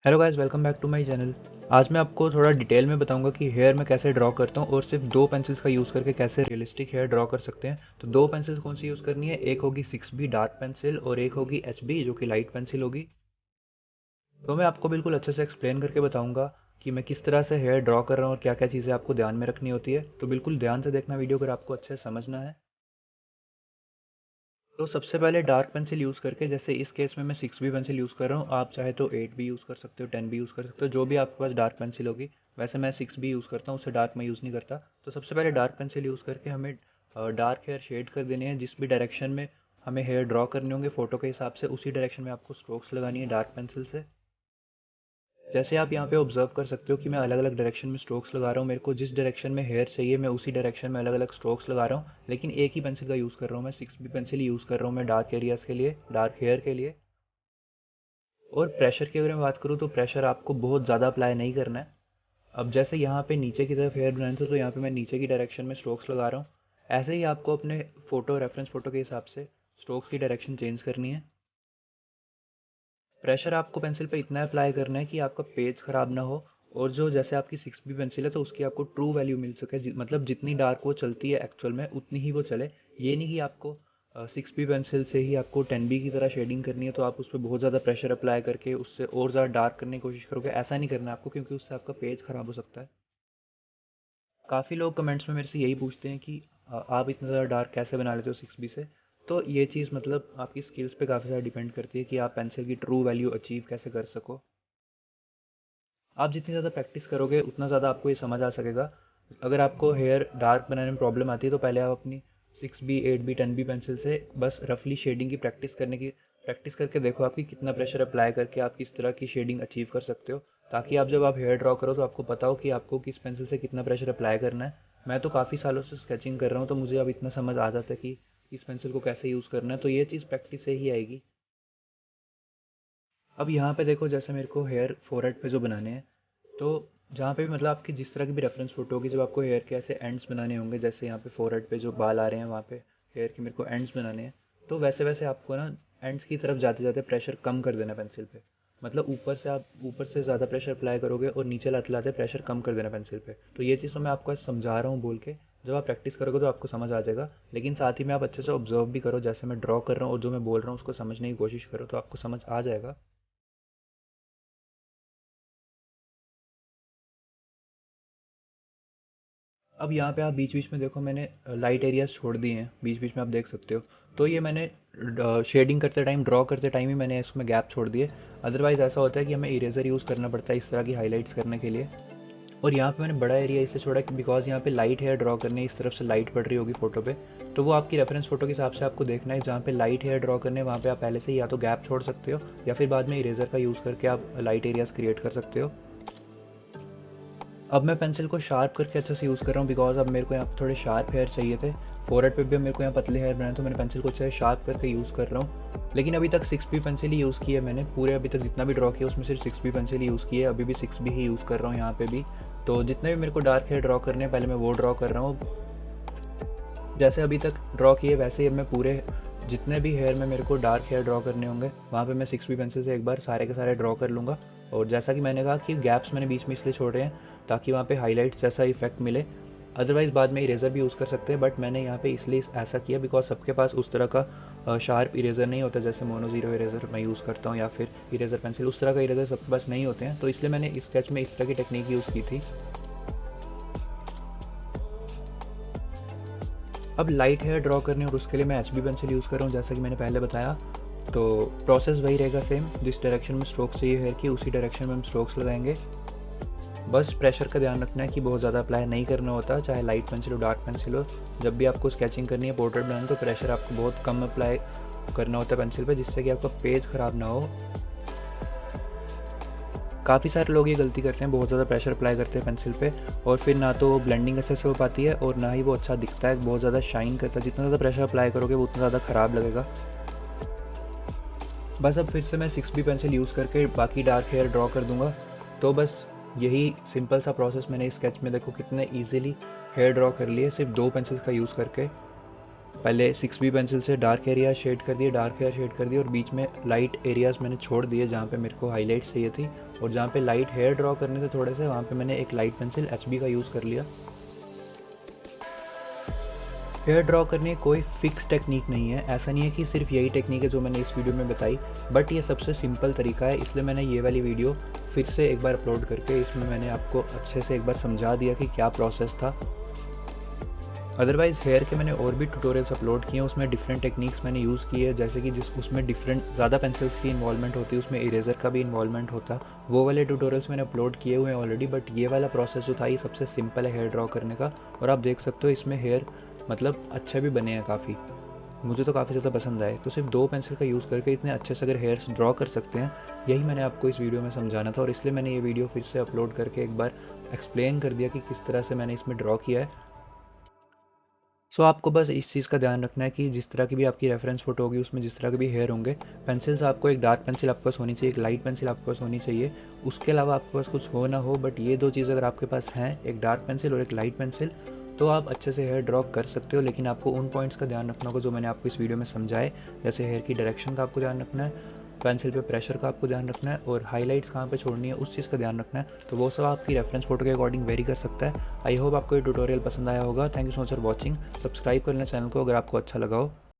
Hello guys, welcome back to my channel. आज मैं आपको थोड़ा डिटेल में बताऊंगा कि हेयर मैं कैसे ड्रॉ करता हूं और सिर्फ दो पेंसिल्स का यूज़ करके कैसे रियलिस्टिक हेयर ड्रॉ कर सकते हैं। तो दो पेंसिल्स कौन सी यूज़ करनी है, एक होगी 6B डार्क पेंसिल और एक होगी HB जो कि लाइट पेंसिल होगी। तो मैं आपको बिल्कुल अच्छे से एक्सप्लेन करके बताऊंगा कि मैं किस तरह से हेयर ड्रॉ कर रहा हूँ और क्या क्या चीज़ें आपको ध्यान में रखनी होती है। तो बिल्कुल ध्यान से देखना वीडियो अगर आपको अच्छे से समझना है। तो सबसे पहले डार्क पेंसिल यूज़ करके, जैसे इस केस में मैं 6B पेंसिल यूज़ कर रहा हूँ, आप चाहे तो 8B यूज़ कर सकते हो, 10B यूज़ कर सकते हो, जो भी आपके पास डार्क पेंसिल होगी। वैसे मैं 6B यूज़ करता हूँ, उससे डार्क मैं यूज़ नहीं करता। तो सबसे पहले डार्क पेंसिल यूज़ करके हमें डार्क हेयर शेड कर देने हैं। जिस भी डायरेक्शन में हमें हेयर ड्रॉ करने होंगे फ़ोटो के हिसाब से, उसी डायरेक्शन में आपको स्ट्रोक्स लगानी है डार्क पेंसिल से। जैसे आप यहाँ पे ऑब्जर्व कर सकते हो कि मैं अलग अलग डायरेक्शन में स्ट्रोक्स लगा रहा हूँ। मेरे को जिस डायरेक्शन में हेयर चाहिए मैं उसी डायरेक्शन में अलग अलग स्ट्रोक्स लगा रहा हूँ, लेकिन एक ही पेंसिल का यूज़ कर रहा हूँ। मैं 6B पेंसिल यूज़ कर रहा हूँ मैं डार्क एरियाज़ के लिए, डार्क हेयर के लिए। और प्रेशर की अगर मैं बात करूँ तो प्रेशर आपको बहुत ज़्यादा अप्लाई नहीं करना है। अब जैसे यहाँ पे नीचे की तरफ हेयर बनाने थे तो यहाँ पे मैं नीचे की डायरेक्शन में स्ट्रोक्स लगा रहा हूँ। ऐसे ही आपको अपने फ़ोटो रेफरेंस फ़ोटो के हिसाब से स्ट्रोक्स की डायरेक्शन चेंज करनी है। प्रेशर आपको पेंसिल पे इतना अप्लाई करना है कि आपका पेज ख़राब ना हो, और जो जैसे आपकी 6B पेंसिल है तो उसकी आपको ट्रू वैल्यू मिल सके, मतलब जितनी डार्क वो चलती है एक्चुअल में उतनी ही वो चले। ये नहीं कि आपको 6B पेंसिल से ही आपको 10B की तरह शेडिंग करनी है तो आप उस पर बहुत ज़्यादा प्रेशर अप्लाई करके उससे और ज़्यादा डार्क करने की कोशिश करोगे। ऐसा नहीं करना आपको, क्योंकि उससे आपका पेज ख़राब हो सकता है। काफ़ी लोग कमेंट्स में मेरे से यही पूछते हैं कि आप इतना ज़्यादा डार्क कैसे बना लेते हो 6B से। तो ये चीज़ मतलब आपकी स्किल्स पे काफ़ी ज़्यादा डिपेंड करती है कि आप पेंसिल की ट्रू वैल्यू अचीव कैसे कर सको। आप जितनी ज़्यादा प्रैक्टिस करोगे उतना ज़्यादा आपको ये समझ आ सकेगा। अगर आपको हेयर डार्क बनाने में प्रॉब्लम आती है तो पहले आप अपनी 6B 8B 10B पेंसिल से बस रफली शेडिंग की प्रैक्टिस करके देखो आपकी कितना प्रेशर अप्लाई करके आप किस तरह की शेडिंग अचीव कर सकते हो, ताकि आप जब आप हेयर ड्रॉ करो तो आपको पता हो कि आपको किस पेंसिल से कितना प्रेशर अप्लाई करना है। मैं तो काफ़ी सालों से स्केचिंग कर रहा हूँ तो मुझे अब इतना समझ आ जाता है कि इस पेंसिल को कैसे यूज़ करना है, तो ये चीज़ प्रैक्टिस से ही आएगी। अब यहाँ पे देखो, जैसे मेरे को हेयर फोरहेड पे जो बनाने हैं, तो जहाँ पे भी मतलब आपकी जिस तरह की भी रेफरेंस फोटो होगी, जब आपको हेयर के ऐसे एंड्स बनाने होंगे, जैसे यहाँ पे फोरहेड पे जो बाल आ रहे हैं वहाँ पे हेयर के मेरे को एंड्स बनाने हैं, तो वैसे वैसे आपको ना एंड्स की तरफ जाते जाते प्रेशर कम कर देना पेंसिल पे। मतलब ऊपर से ज़्यादा प्रेशर अप्लाई करोगे और नीचे लाते लाते प्रेशर कम कर देना पेंसिल पे। तो ये चीज़ तो मैं आपको समझा रहा हूँ बोल के, जब आप प्रैक्टिस करोगे तो आपको समझ आ जाएगा। लेकिन साथ ही में आप अच्छे से ऑब्जर्व भी करो, जैसे मैं ड्रॉ कर रहा हूँ और जो मैं बोल रहा हूँ उसको समझने की कोशिश करो, तो आपको समझ आ जाएगा। अब यहाँ पे आप बीच बीच में देखो, मैंने लाइट एरियाज छोड़ दिए हैं बीच बीच में, आप देख सकते हो। तो ये मैंने शेडिंग करते टाइम, ड्रॉ करते टाइम ही मैंने इसमें गैप छोड़ दिए। अदरवाइज़ ऐसा होता है कि हमें इरेजर यूज़ करना पड़ता है इस तरह की हाईलाइट्स करने के लिए। और यहाँ पे मैंने बड़ा एरिया इसलिए छोड़ा कि बिकॉज यहाँ पे लाइट हेयर ड्रॉ करने, इस तरफ से लाइट पड़ रही होगी फोटो पे, तो वो आपकी रेफरेंस फोटो के हिसाब से आपको देखना है। जहाँ पे लाइट हेयर ड्रॉ करने वहाँ पे आप पहले से ही या तो गैप छोड़ सकते हो, या फिर बाद में इरेजर का यूज़ करके आप लाइट एरियाज क्रिएट कर सकते हो। अब मैं पेंसिल को शार्प करके अच्छे से यूज़ कर रहा हूँ, बिकॉज अब मेरे को यहाँ पे थोड़े शार्प हेयर चाहिए थे। फोरहेड पे भी अब मेरे को यहाँ पतले हेयर बनाए, तो मैंने पेंसिल को अच्छे से शार्प करके यूज़ कर रहा हूँ। लेकिन अभी तक 6B पेंसिल ही यूज़ की है मैंने, पूरे अभी तक जितना भी ड्रॉ किया उसमें सिर्फ 6B पेंसिल ही यूज़ की है। अभी भी 6B ही यूज़ कर रहा हूँ यहाँ पे भी। तो जितने भी मेरे को डार्क हेयर ड्रॉ करने हैं पहले मैं वो ड्रॉ कर रहा हूँ। जैसे अभी तक ड्रॉ किए वैसे ही अब मैं पूरे जितने भी हेयर में मेरे को डार्क हेयर ड्रॉ करने होंगे वहाँ पे मैं 6B पेंसिल से एक बार सारे के सारे ड्रॉ कर लूँगा। और जैसा कि मैंने कहा कि गैप्स मैंने बीच में इसलिए छोड़े हैं ताकि वहाँ पे हाईलाइट्स जैसा इफेक्ट मिले। अदरवाइज़ बाद में इरेज़र भी यूज़ कर सकते हैं, बट मैंने यहाँ पे इसलिए ऐसा किया बिकॉज सबके पास उस तरह का शार्प इरेज़र नहीं होता, जैसे मोनो ज़ीरो इरेज़र मैं यूज़ करता हूँ या फिर इरेज़र पेंसिल, उस तरह का इरेज़र सबके पास नहीं होते हैं। तो इसलिए मैंने इस स्केच में इस तरह की टेक्निक यूज़ की थी। अब लाइट हेयर ड्रॉ करने और उसके लिए मैं HB पेंसिल यूज़ कर रहा हूँ, जैसा कि मैंने पहले बताया। तो प्रोसेस वही रहेगा सेम, जिस डायरेक्शन में स्ट्रोक्स चाहिए हेयर की उसी डायरेक्शन में हम स्ट्रोक्स लगाएंगे। बस प्रेशर का ध्यान रखना है कि बहुत ज़्यादा अप्लाई नहीं करना होता, चाहे लाइट पेंसिल हो डार्क पेंसिल हो। जब भी आपको स्केचिंग करनी है, पोर्ट्रेट बनाना, तो प्रेशर आपको बहुत कम अप्लाई करना होता है पेंसिल पे, जिससे कि आपका पेज ख़राब ना हो। काफ़ी सारे लोग ये गलती करते हैं, बहुत ज़्यादा प्रेशर अप्लाई करते हैं पेंसिल पे, और फिर ना तो ब्लेंडिंग अच्छे से हो पाती है और ना ही वो अच्छा दिखता है, बहुत ज़्यादा शाइन करता है। जितना ज़्यादा प्रेशर अप्लाई करोगे वो उतना ज़्यादा ख़राब लगेगा। बस अब फिर से मैं 6B पेंसिल यूज़ करके बाकी डार्क हेयर ड्रॉ कर दूंगा। तो बस यही सिंपल सा प्रोसेस मैंने इस स्केच में देखो कितने ईजिली हेयर ड्रॉ कर लिए सिर्फ दो पेंसिल्स का यूज़ करके। पहले 6B पेंसिल से डार्क एरिया शेड कर दिए, डार्क एरिया शेड कर दिए, और बीच में लाइट एरियाज़ मैंने छोड़ दिए जहाँ पे मेरे को हाईलाइट्स चाहिए थी, और जहाँ पे लाइट हेयर ड्रॉ करने थे थोड़े से, वहाँ पे मैंने एक लाइट पेंसिल HB का यूज़ कर लिया। हेयर ड्रॉ करने की कोई फिक्स टेक्निक नहीं है, ऐसा नहीं है कि सिर्फ यही टेक्निक है जो मैंने इस वीडियो में बताई, बट ये सबसे सिंपल तरीका है, इसलिए मैंने ये वाली वीडियो फिर से एक बार अपलोड करके इसमें मैंने आपको अच्छे से एक बार समझा दिया कि क्या प्रोसेस था। अदरवाइज़ हेयर के मैंने और भी ट्यूटोरियल्स अपलोड किए हैं, उसमें डिफरेंट टेक्निक्स मैंने यूज़ की है, जैसे कि जिस उसमें डिफरेंट ज़्यादा पेंसिल्स की इन्वॉल्वमेंट होती है, उसमें इरेज़र का भी इन्वॉल्वमेंट होता है, वो वाले ट्यूटोरियल्स मैंने अपलोड किए हुए हैं ऑलरेडी। बट ये वाला प्रोसेस जो था ये सबसे सिंपल है हेयर ड्रॉ करने का, और आप देख सकते हो इसमें हेयर मतलब अच्छे भी बने हैं काफ़ी, मुझे तो काफ़ी ज़्यादा पसंद आए। तो सिर्फ 2 पेंसिल का यूज़ करके इतने अच्छे से अगर हेयर्स ड्रॉ कर सकते हैं, यही मैंने आपको इस वीडियो में समझाना था, और इसलिए मैंने ये वीडियो फिर से अपलोड करके एक बार एक्सप्लेन कर दिया कि किस तरह से मैंने इसमें ड्रॉ किया है। सो आपको बस इस चीज़ का ध्यान रखना है कि जिस तरह की भी आपकी रेफरेंस फ़ोटो होगी उसमें जिस तरह के भी हेयर होंगे, पेंसिल्स आपको एक डार्क पेंसिल आपके पास होनी चाहिए, एक लाइट पेंसिल आपके पास होनी चाहिए। उसके अलावा आपके पास कुछ हो ना हो, बट ये 2 चीज़ अगर आपके पास हैं, एक डार्क पेंसिल और एक लाइट पेंसिल, तो आप अच्छे से हेयर ड्रॉ कर सकते हो। लेकिन आपको उन पॉइंट्स का ध्यान रखना होगा जो मैंने आपको इस वीडियो में समझाए, जैसे हेयर की डायरेक्शन का आपको ध्यान रखना है, पेंसिल पे प्रेशर का आपको ध्यान रखना है, और हाइलाइट्स कहाँ पे छोड़नी है उस चीज़ का ध्यान रखना है। तो वो सब आपकी रेफरेंस फोटो के अकॉर्डिंग वेरी कर सकता है। आई होप आपको ये ट्यूटोरियल पसंद आया होगा। Thank you so much for watching. Subscribe कर लें चैनल को अगर आपको अच्छा लगा हो।